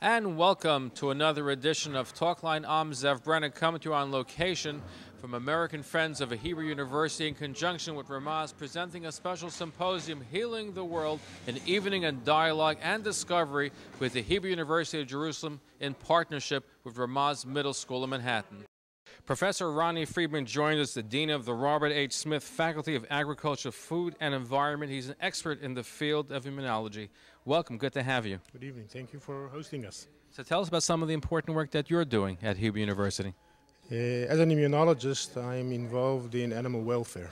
And welcome to another edition of Talkline. I'm Zev Brenner, coming to you on location from American Friends of Hebrew University in conjunction with Ramaz, presenting a special symposium, Healing the World, an evening and dialogue and discovery with the Hebrew University of Jerusalem in partnership with Ramaz Middle School in Manhattan. Professor Ronnie Friedman joins us, the Dean of the Robert H. Smith Faculty of Agriculture, Food and Environment. He's an expert in the field of immunology. Welcome, good to have you. Good evening, thank you for hosting us. So tell us about some of the important work that you're doing at Hebrew University. As an immunologist, I'm involved in animal welfare.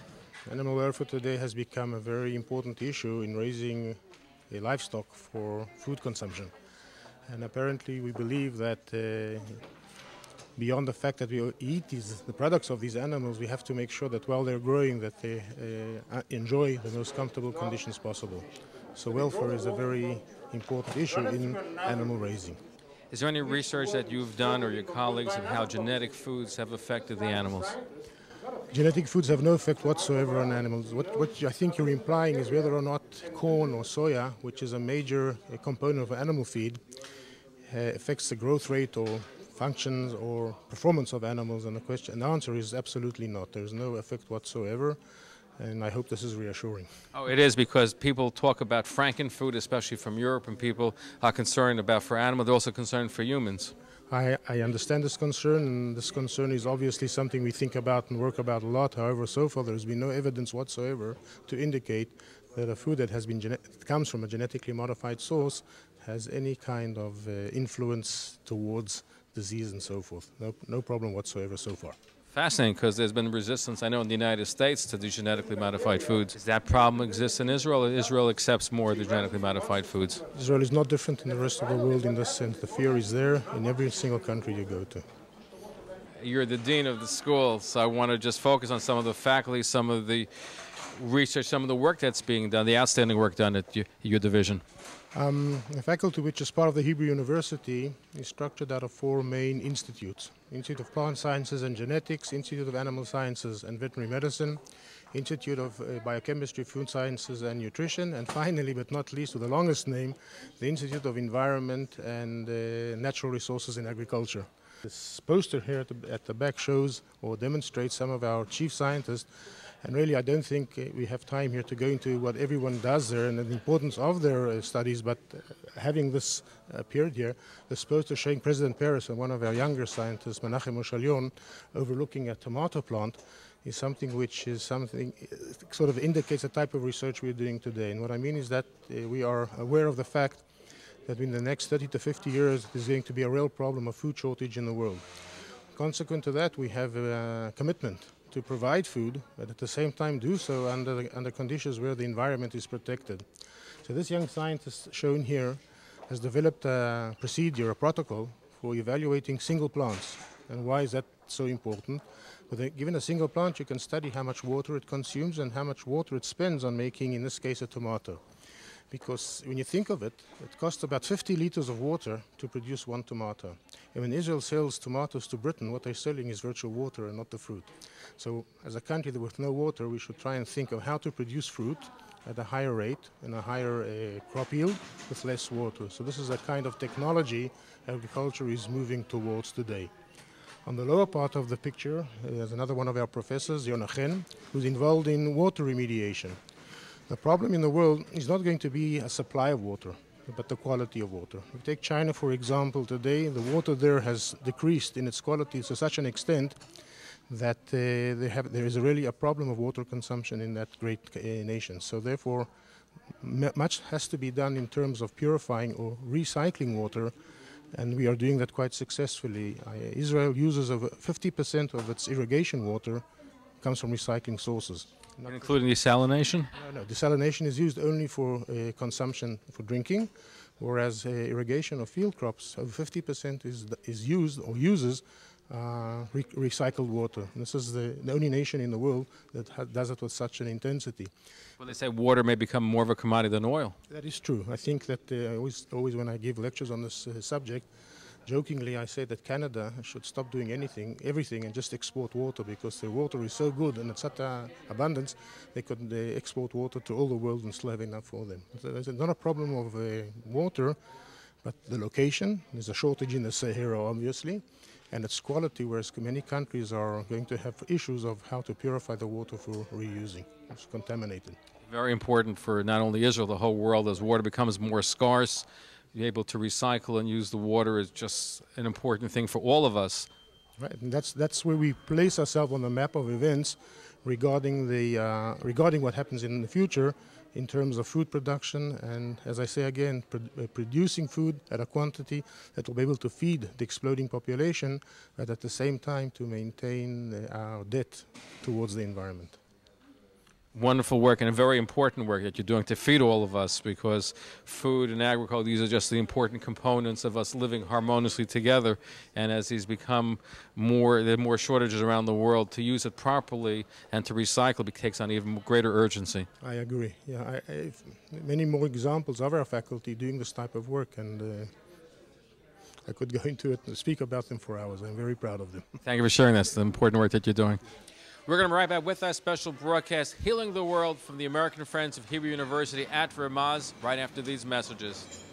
Animal welfare today has become a very important issue in raising livestock for food consumption. And apparently we believe that beyond the fact that we eat the products of these animals, we have to make sure that while they're growing, that they enjoy the most comfortable conditions possible. So welfare is a very important issue in animal raising. Is there any research that you've done or your colleagues of how genetic foods have affected the animals? Genetic foods have no effect whatsoever on animals. What I think you're implying is whether or not corn or soya, which is a major component of animal feed, affects the growth rate or functions or performance of animals, and the answer is absolutely not. There's no effect whatsoever, and I hope this is reassuring. Oh, it is, because people talk about frankenfood, especially from Europe, and people are concerned about for animals. They're also concerned for humans. I understand this concern, and this concern is obviously something we think about and work about a lot. However, so far there's been no evidence whatsoever to indicate that a food that comes from a genetically modified source has any kind of influence towards disease and so forth. No problem whatsoever so far. Fascinating, because there's been resistance, I know, in the United States to the genetically modified foods. Does that problem exist in Israel, or Israel accepts more of the genetically modified foods? Israel is not different in the rest of the world in this sense. The fear is there in every single country you go to. You're the dean of the school, so I want to just focus on some of the faculty, some of the research, some of the work that's being done, the outstanding work done at your division. The faculty, which is part of the Hebrew University, is structured out of four main institutes: Institute of Plant Sciences and Genetics, Institute of Animal Sciences and Veterinary Medicine, Institute of Biochemistry, Food Sciences and Nutrition, and finally, but not least, with the longest name, the Institute of Environment and Natural Resources in Agriculture. This poster here at the back shows or demonstrates some of our chief scientists. And really, I don't think we have time here to go into what everyone does there and the importance of their studies, but having this appeared here, this poster showing President Peres and one of our younger scientists, Menachem Oshalion, overlooking a tomato plant, is something which is sort of indicates the type of research we're doing today. And what I mean is that we are aware of the fact that in the next 30 to 50 years, there's going to be a real problem of food shortage in the world. Consequent to that, we have a commitment to provide food, but at the same time do so under conditions where the environment is protected. So this young scientist shown here has developed a procedure, a protocol for evaluating single plants. And why is that so important? Given a single plant, you can study how much water it consumes and how much water it spends on making, in this case, a tomato. Because when you think of it, it costs about 50 liters of water to produce one tomato. And when Israel sells tomatoes to Britain, what they're selling is virtual water and not the fruit. So as a country with no water, we should try and think of how to produce fruit at a higher rate and a higher crop yield with less water. So this is a kind of technology agriculture is moving towards today. On the lower part of the picture, there's another one of our professors, Yonah Chen, who's involved in water remediation. The problem in the world is not going to be a supply of water, but the quality of water. If you take China, for example, today the water there has decreased in its quality to such an extent that there is really a problem of water consumption in that great nation. So therefore, much has to be done in terms of purifying or recycling water, and we are doing that quite successfully. Israel uses over 50% of its irrigation water comes from recycling sources. Including desalination? No, desalination is used only for consumption for drinking, whereas irrigation of field crops, over 50% is used or uses recycled water. And this is the only nation in the world that does it with such an intensity. Well, they say water may become more of a commodity than oil. That is true. I think that always when I give lectures on this subject, jokingly, I say that Canada should stop doing everything, and just export water, because their water is so good and it's such abundance, they could export water to all the world and still have enough for them. So there's not a problem of water, But the location, there's a shortage in the Sahara, obviously, and its quality, whereas many countries are going to have issues of how to purify the water for reusing. It's contaminated. Very important for not only Israel, the whole world. As water becomes more scarce, be able to recycle and use the water is just an important thing for all of us. Right, and that's where we place ourselves on the map of events regarding regarding what happens in the future in terms of food production, and as I say again, producing food at a quantity that will be able to feed the exploding population, but at the same time to maintain our debt towards the environment. Wonderful work, and a very important work that you're doing to feed all of us, because food and agriculture, these are just the important components of us living harmoniously together. And as these become there are more shortages around the world, to use it properly and to recycle takes on even greater urgency. I agree. Yeah, many more examples of our faculty doing this type of work, and I could go into it and speak about them for hours. I'm very proud of them. Thank you for sharing this, the important work that you're doing. We're going to be right back with our special broadcast, Healing the World, from the American Friends of Hebrew University at Ramaz, right after these messages.